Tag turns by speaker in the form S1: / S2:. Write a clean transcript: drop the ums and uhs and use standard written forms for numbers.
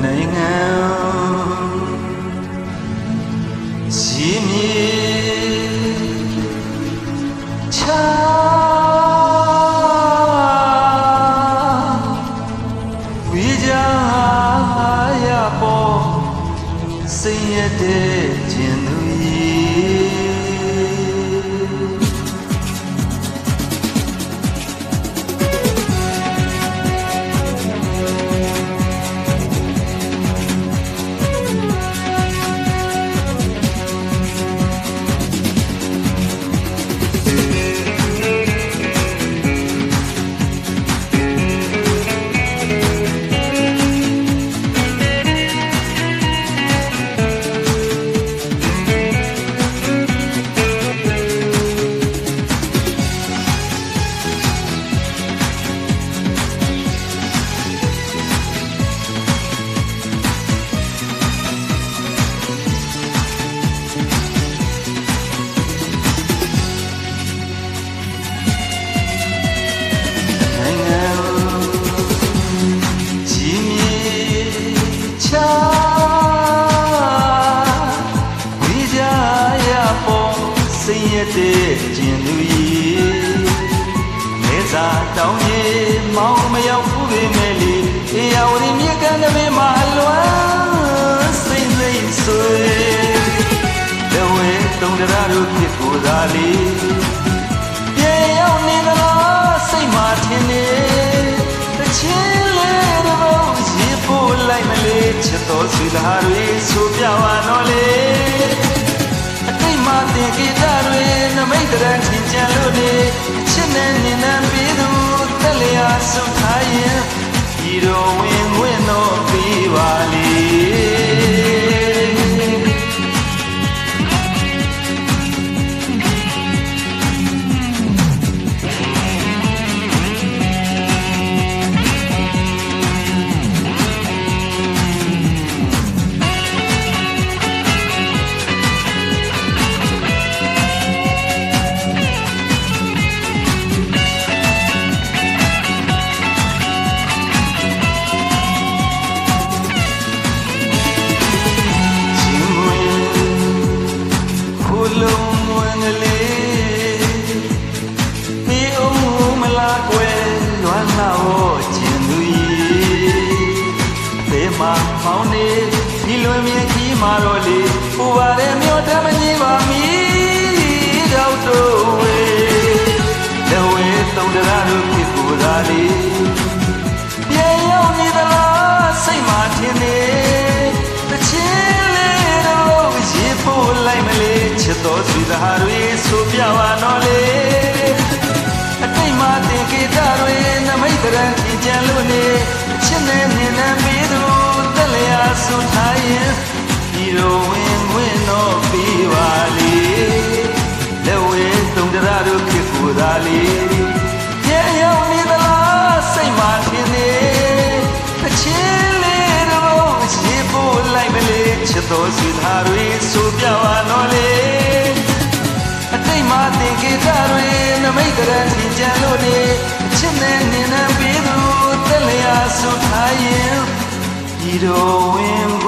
S1: နိုင်ငံရှိမည်ချာဝိဇာရပေါ်စိတ်ရတဲ့ခြင်းသူတဲ့ကျင်သူကြီးမဲစာတောင်းကြီးမောင်းမရောက်ဘူးပေမဲ့လေအေယာဝတီမြစ်ကမ်းတစ်ပင်မှာလွမ်းစိမ့်စိမ့်ဆွေတဝဲတုံတရတို့ဖြစ်ကိုသာလေပြေရောက်နေသလားစိတ်မှထင်နေတချင်းလေးတော့ရေပို့လိုက်မလေချစ်တော်ဆွေသားတွေဆိုပြပါတော့လေတင်ကိတာတွေနမိတ်တရန်ချင်းချန်လို့နေချစ်နေနေနံပြီးသူတက်လျာဆုထားရင်ဒီတော့ဝင်ဝင်တော့ပြီးပါလေမောင်နေဒီလွင်မြင်ကြီးမာတော့လေဟိုပါတဲ့မြို့တမကြီးပါမီတော့တို့ဝေတဝဲတုံတရတို့ဖြစ်ကိုသာလေပြေရောက်နေသလားစိတ်မှထင်နေတချင်းလေးတော့ရေပို့လိုက်မလေချစ်တော်ဆွေသားတွေဆိုပြပါတော့လေအတိတ်မှာတင်ကေတာတွေနမိတ်တရန်ကြံလို့နေချစ်နေနေနံပြီးသူဆုထားရင်ဒီတော့ဝင်ဝင်တော့ပြီးပါလေလက်ဝဲတုံတရတို့ဖြစ်ကိုသာလေပြေရောက်နေသလားစိတ်မှထင်နေတချင်းလေးတော့ရေပို့လိုက်မလေချစ်တော်ဆွေသားတွေဆိုပြပါတော့လေအတိတ်မှာတင်ကေတာတွေနမိတ်တရန်ကြံလို့နေချစ်နေနေနံပြီးသူတက်လျာဆုထားရင်ဒီတော့ဝင်